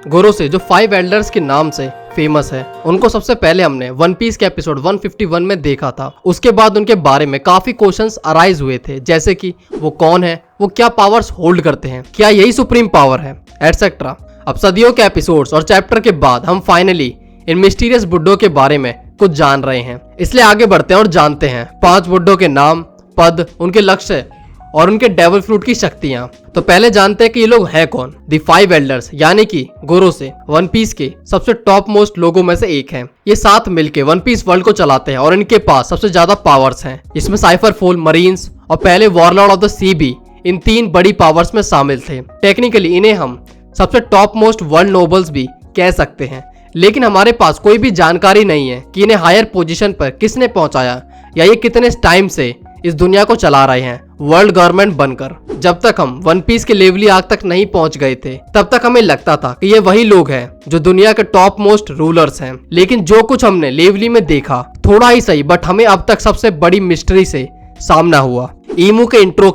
गोरोसे जो 5 एल्डर्स के नाम से फेमस है, उनको सबसे पहले हमने वन पीस के एपिसोड 151 में देखा था। उसके बाद उनके बारे में काफी क्वेश्चंस अराइज हुए थे, जैसे कि वो कौन है, वो क्या पावर्स होल्ड करते हैं, क्या यही सुप्रीम पावर है, एटसेट्रा। अब सदियों के एपिसोड्स और चैप्टर के बाद हम फाइनली इन मिस्टीरियस बुड्ढों के बारे में कुछ जान रहे हैं। इसलिए आगे बढ़ते हैं और जानते हैं 5 बुड्ढों के नाम, पद, उनके लक्ष्य और उनके डेविल फ्रूट की शक्तियां। तो पहले जानते हैं कि ये लोग हैं कौन। दी 5 एल्डर्स यानी कि गोरोसे वन पीस के सबसे टॉप मोस्ट लोगों में से एक हैं। ये साथ मिलके वन पीस वर्ल्ड को चलाते हैं और इनके पास सबसे ज्यादा पावर्स हैं। इसमें साइफर फोल, मरीन्स और पहले वॉरलॉर्ड ऑफ द सी भी इन 3 बड़ी पावर्स में शामिल थे। टेक्निकली इन्हें हम सबसे टॉप मोस्ट वर्ल्ड नोबल्स भी कह सकते हैं, लेकिन हमारे पास कोई भी जानकारी नहीं है कि इन्हें हायर पोजीशन पर किसने पहुंचाया या ये कितने टाइम से इस दुनिया को चला रहे हैं वर्ल्ड गवर्नमेंट बनकर। जब तक हम वन पीस के लेवली आग तक नहीं पहुंच गए थे, तब तक हमें लगता था कि ये वही लोग हैं जो दुनिया के टॉप मोस्ट रूलर्स हैं। लेकिन जो कुछ हमने लेवली में देखा, थोड़ा ही सही बट हमें अब तक सबसे बड़ी मिस्ट्री से सामना हुआ। ईमू के इंट्रो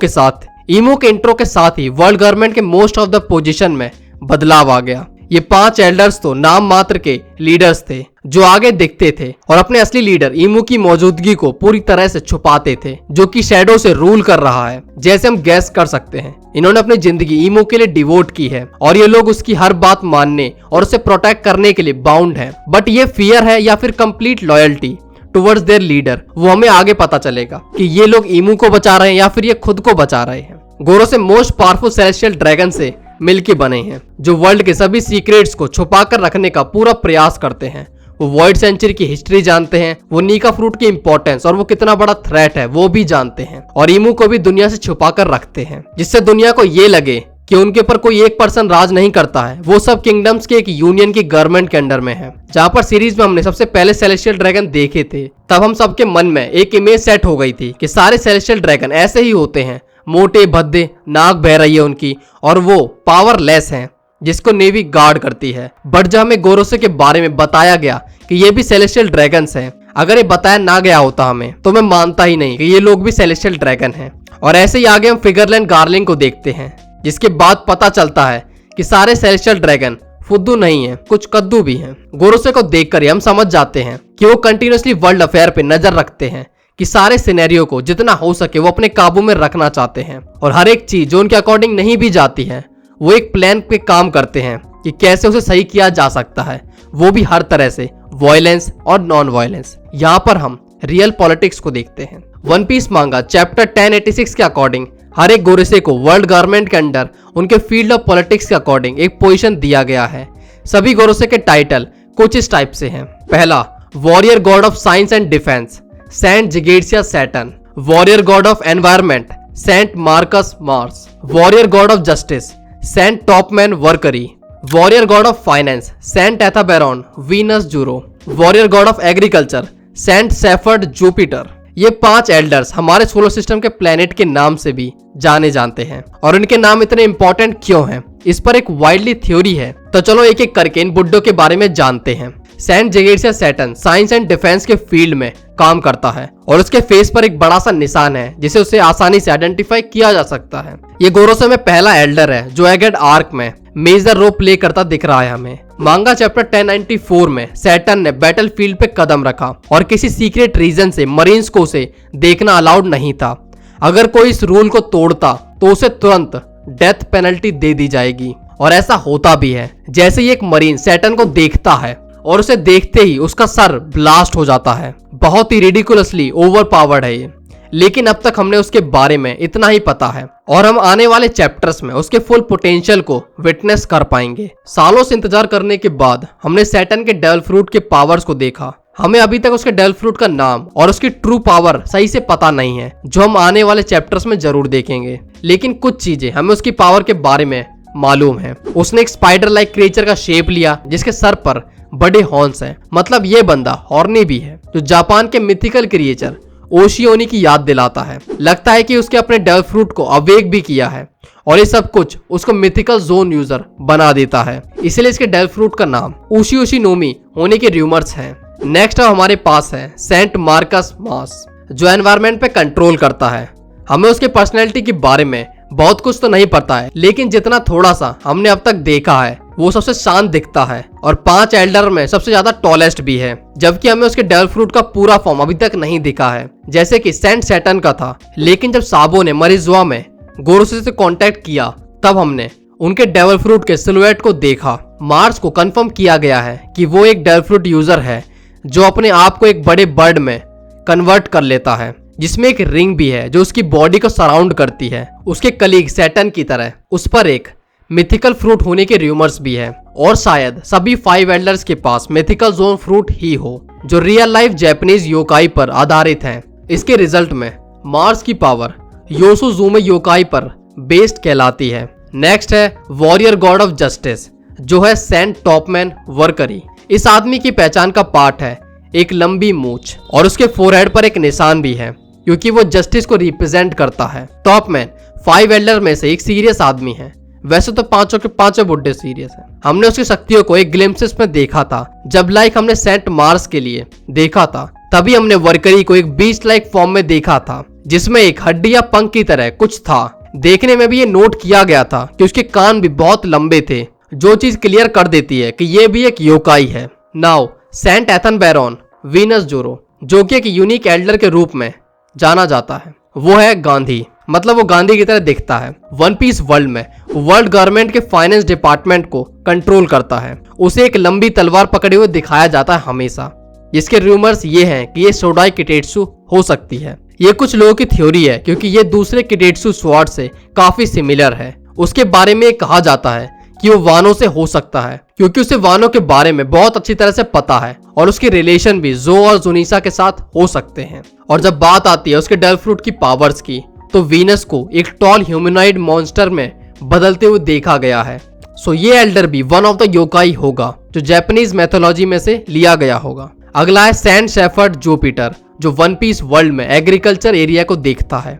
के साथ ही वर्ल्ड गवर्नमेंट के मोस्ट ऑफ द पोजीशन में बदलाव आ गया। ये 5 एल्डर्स तो नाम मात्र के लीडर्स थे जो आगे दिखते थे और अपने असली लीडर ईमू की मौजूदगी को पूरी तरह से छुपाते थे, जो कि शैडो से रूल कर रहा है। जैसे हम गैस कर सकते हैं, इन्होंने अपनी जिंदगी ईमू के लिए डिवोट की है और ये लोग उसकी हर बात मानने और उसे प्रोटेक्ट करने के लिए बाउंड हैं। बट ये फियर है या फिर complete loyalty towards their leader, वो हमें आगे पता चलेगा कि ये लोग ईमू को बचा रहे हैं या फिर ये खुद को बचा रहे हैं। गोरोसे मोस्ट पावरफुल सेलेस्टियल ड्रैगन से मिलके बने हैं, जो वर्ल्ड के सभी सीक्रेट्स को छुपा कर रखने का पूरा प्रयास करते हैं। वो वॉइड सेंचुरी की हिस्ट्री जानते हैं, वो नीका फ्रूट की इंपॉर्टेंस और वो कितना बड़ा थ्रेट है वो भी जानते हैं, और ईमू को भी दुनिया से छुपा कर रखते हैं, जिससे दुनिया को ये लगे कि उनके ऊपर कोई एक पर्सन राज नहीं करता है। वो सब किंगडम्स के एक यूनियन की गवर्नमेंट के अंडर में है। जहाँ पर सीरीज में हमने सबसे पहले सेलेस्टियल ड्रैगन देखे थे, तब हम सबके मन में एक इमेज सेट हो गई थी कि सारे सेलेस्टियल ड्रैगन ऐसे ही होते हैं, मोटे भद्दे, नाक बह रही है उनकी और वो पावरलेस हैं, जिसको नेवी गार्ड करती है। बट जब हमें गोरोसे के बारे में बताया गया कि ये भी सेलेस्टियल ड्रैगन्स हैं, अगर ये बताया ना गया होता हमें तो मैं मानता ही नहीं कि ये लोग भी सेलेस्टियल ड्रैगन हैं। और ऐसे ही आगे हम फिगरलैंड गार्लिंग को देखते हैं, जिसके बाद पता चलता है कि सारे सेलेस्टियल ड्रैगन फुद्दू नहीं है, कुछ कद्दू भी हैं। गोरोसे को देखकर ही हम समझ जाते हैं कि वो कंटिन्यूसली वर्ल्ड अफेयर पे नजर रखते हैं, कि सारे सिनेरियो को जितना हो सके वो अपने काबू में रखना चाहते हैं, और हर एक चीज जो उनके अकॉर्डिंग नहीं भी जाती है, वो एक प्लान पे काम करते हैं कि कैसे उसे सही किया जा सकता है, वो भी हर तरह से, वायलेंस और नॉन वायलेंस। यहाँ पर हम रियल पॉलिटिक्स को देखते हैं। वन पीस मांगा चैप्टर 1086 के अकॉर्डिंग हर एक गोरेसे को वर्ल्ड गवर्नमेंट के अंडर उनके फील्ड ऑफ पॉलिटिक्स के अकॉर्डिंग एक पोजीशन दिया गया है। सभी गोरेसे के टाइटल कुछ इस टाइप से हैं। पहला, warrior god of science and defence, saint जिगेट्सिया Saturn. Warrior god of environment, saint Marcus Mars. Warrior god of justice, saint टॉपमैन Mercury. Warrior god of finance, saint एथाबेरॉन वीनस जूरो। Warrior god of agriculture, saint shepherd Jupiter. ये 5 elders हमारे solar system के planet के नाम से भी जाने जानते हैं, और इनके नाम इतने इंपॉर्टेंट क्यों हैं, इस पर एक वाइडली थ्योरी है। तो चलो एक एक करके इन बुड्ढों के बारे में जानते हैं। सेंट जिगेट्सिया सैटर्न साइंस एंड डिफेंस के फील्ड में काम करता है और उसके फेस पर एक बड़ा सा निशान है, जिसे उसे आसानी से आइडेंटिफाई किया जा सकता है। ये गोरोसे में पहला एल्डर है जो एगेड आर्क में मेजर रोल प्ले करता दिख रहा है हमें। मांगा चैप्टर 1094 में सैटर्न ने बैटल फील्ड पे कदम रखा और किसी सीक्रेट रीजन से मरीन्स को उसे देखना अलाउड नहीं था। अगर कोई इस रूल को तोड़ता तो उसे तुरंत डेथ पेनल्टी दे दी जाएगी, और ऐसा होता भी है। जैसे ही एक मरीन सैटर्न को देखता है और उसे देखते ही उसका सर ब्लास्ट हो जाता है। बहुत ही रिडिकुलसली ओवर पावर्ड है ये, लेकिन अब तक हमने उसके बारे में इतना ही पता है, और हम आने वाले चैप्टर्स में उसके फुल पोटेंशियल को विटनेस कर पाएंगे। सालों से इंतजार करने के बाद हमने सैटर्न के डेविल फ्रूट के पावर्स को देखा। हमें अभी तक उसके डेविल फ्रूट का नाम और उसकी ट्रू पावर सही से पता नहीं है, जो हम आने वाले चैप्टर्स में जरूर देखेंगे। लेकिन कुछ चीजें हमें उसकी पावर के बारे में मालूम है। उसने एक स्पाइडर लाइक क्रिएचर का शेप लिया, जिसके सर पर बड़े हॉर्न्स हैं। मतलब ये बंदा हॉर्नी भी है, जो जापान के मिथिकल क्रिएचर ओशियोनी की याद दिलाता है। लगता है कि उसके अपने डेविल फ्रूट को अवेक भी किया है, और ये सब कुछ उसको मिथिकल जोन यूजर बना देता है। इसलिए इसके डेविल फ्रूट का नाम उशियोशी नोमी होने के रूमर्स हैं। नेक्स्ट हमारे पास है सेंट मार्कस मार्स, जो एनवायरमेंट पे कंट्रोल करता है। हमें उसके पर्सनैलिटी के बारे में बहुत कुछ तो नहीं पता है, लेकिन जितना थोड़ा सा हमने अब तक देखा है वो सबसे शांत दिखता है और 5 एल्डर में सबसे ज्यादा टॉलेस्ट भी है, जबकि हमें उसके डेविल फ्रूट का पूरा फॉर्म अभी तक नहीं दिखा है, जैसे कि सेंट सैटर्न का था। लेकिन जब साबो ने मरिज़वा में गोरोसे से कांटेक्ट किया तब हमने उनके डेविल फ्रूट के सिलुएट को देखा। मार्स को कंफर्म किया गया है कि वो एक डेविल फ्रूट यूजर है जो अपने आप को एक बड़े बर्ड में कन्वर्ट कर लेता है, जिसमें एक रिंग भी है जो उसकी बॉडी को सराउंड करती है। उसके कलीग सैटर्न की तरह उस पर एक मिथिकल फ्रूट होने के रूमर्स भी है और शायद सभी 5 एल्डर्स के पास मिथिकल जोन फ्रूट ही हो जो रियल लाइफ जापानीज योकाई पर आधारित है। इसके रिजल्ट में मार्स की पावर योसुजुमे योकाई पर बेस्ड कहलाती है। नेक्स्ट है वॉरियर गॉड ऑफ जस्टिस जो है सेंट टॉपमैन वर्करी। इस आदमी की पहचान का पार्ट है एक लंबी मूंछ और उसके फोरहेड पर एक निशान भी है क्योंकि वो जस्टिस को रिप्रेजेंट करता है। टॉपमैन 5 एल्डर में से एक सीरियस आदमी है, वैसे तो 5 के 5 बुड्ढे सीरियस हैं। हमने उसकी शक्तियों को एक ग्लिम्पसेस में देखा था जब हमने सेंट मार्स के लिए देखा था, तभी हमने वर्करी को एक बीस्ट लाइक फॉर्म में देखा था जिसमें एक हड्डी या पंख की तरह कुछ था। देखने में भी ये नोट किया गया था कि उसके कान भी बहुत लंबे थे, जो चीज क्लियर कर देती है कि ये भी एक योकाई है। Now saint Ethan Baron Venus Zoro जो कि एक यूनिक एल्डर के रूप में जाना जाता है, वो है गांधी, मतलब वो गांधी की तरह दिखता है। वन पीस वर्ल्ड में वर्ल्ड गवर्नमेंट के फाइनेंस डिपार्टमेंट को कंट्रोल करता है। उसे एक लंबी तलवार पकड़े हुए दिखाया जाता है हमेशा, जिसके रूमर्स ये हैं कि ये सोडाई किटेत्सु हो सकती है। ये कुछ लोगों की थ्योरी है क्योंकि ये दूसरे किटेत्सु स्वॉर्ड से काफी सिमिलर है। उसके बारे में कहा जाता है कि वो वानो से हो सकता है क्योंकि उसे वानो के बारे में बहुत अच्छी तरह से पता है और उसके रिलेशन भी जो और जुनीसा के साथ हो सकते हैं। और जब बात आती है उसके डेविल फ्रूट की पावर्स की, तो वीनस को एक टॉल ह्यूमनॉइड मॉन्स्टर में बदलते हुए देखा गया है। सो ये एल्डर भी वन ऑफ द योकाई होगा जो जापानीज मैथोलॉजी में से लिया गया होगा। अगला है सेंट शेफर्ड जुपिटर जो वन पीस वर्ल्ड में एग्रीकल्चर एरिया को देखता है।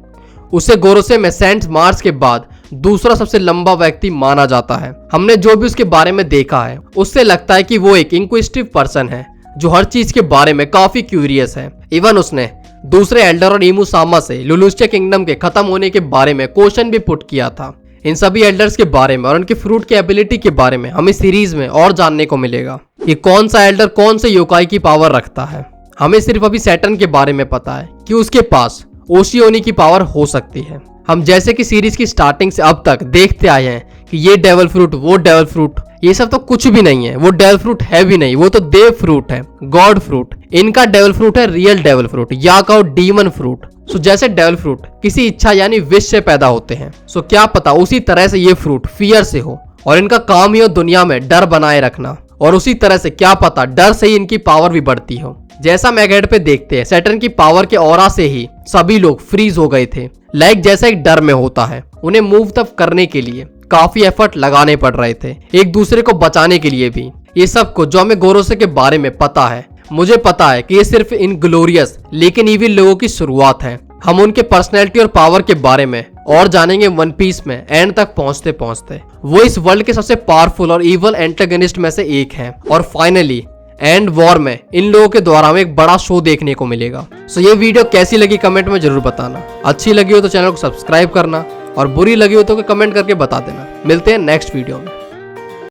उसे गोरोसे में सेंट मार्स के बाद दूसरा सबसे लंबा व्यक्ति माना जाता है। हमने जो भी उसके बारे में देखा है उससे लगता है कि वो एक इंक्विजिटिव पर्सन है जो हर चीज के बारे में काफी क्यूरियस है। इवन उसने दूसरे एल्डर और इमुसामा से लुलुस्टिया किंगडम के खत्म होने के बारे में क्वेश्चन भी पुट किया था। इन सभी एल्डर्स के बारे में और उनके फ्रूट की एबिलिटी के बारे में हमें सीरीज में और जानने को मिलेगा कि कौन सा एल्डर कौन से योकाई की पावर रखता है। हमें सिर्फ अभी सैटर्न के बारे में पता है कि उसके पास ओशियोनी की पावर हो सकती है। हम जैसे कि सीरीज की स्टार्टिंग से अब तक देखते आए हैं कि ये डेविल फ्रूट वो डेविल फ्रूट, ये सब तो कुछ भी नहीं है। वो डेविल फ्रूट है भी नहीं, वो तो देव फ्रूट है, गॉड फ्रूट। इनका डेविल फ्रूट है रियल डेविल फ्रूट या कहो डीमन फ्रूट। सो जैसे डेविल फ्रूट किसी इच्छा यानी विश से पैदा होते हैं, सो क्या पता उसी तरह से ये फ्रूट फियर से हो और इनका काम ही हो दुनिया में डर बनाए रखना, और उसी तरह से क्या पता डर से ही इनकी पावर भी बढ़ती हो। जैसा मैगेट पे देखते हैं सैटर्न की पावर के ऑरा से ही सभी लोग फ्रीज हो गए थे, जैसा एक डर में होता है। उन्हें मूव तब करने के लिए काफी एफर्ट लगाने पड़ रहे थे, एक दूसरे को बचाने के लिए भी। ये सब कुछ जो हमें गोरोसे के बारे में पता है, मुझे पता है कि ये सिर्फ इन ग्लोरियस लेकिन इविल लोगों की शुरुआत है। हम उनके पर्सनैलिटी और पावर के बारे में और जानेंगे वन पीस में एंड तक पहुंचते पहुंचते। वो इस वर्ल्ड के सबसे पावरफुल और इवल एंटागनिस्ट में से एक है और फाइनली एंड वॉर में इन लोगों के द्वारा हमें एक बड़ा शो देखने को मिलेगा। सो ये वीडियो कैसी लगी कमेंट में जरूर बताना। अच्छी लगी हो तो चैनल को सब्सक्राइब करना और बुरी लगी हो तो कमेंट करके बता देना। मिलते हैं नेक्स्ट वीडियो में।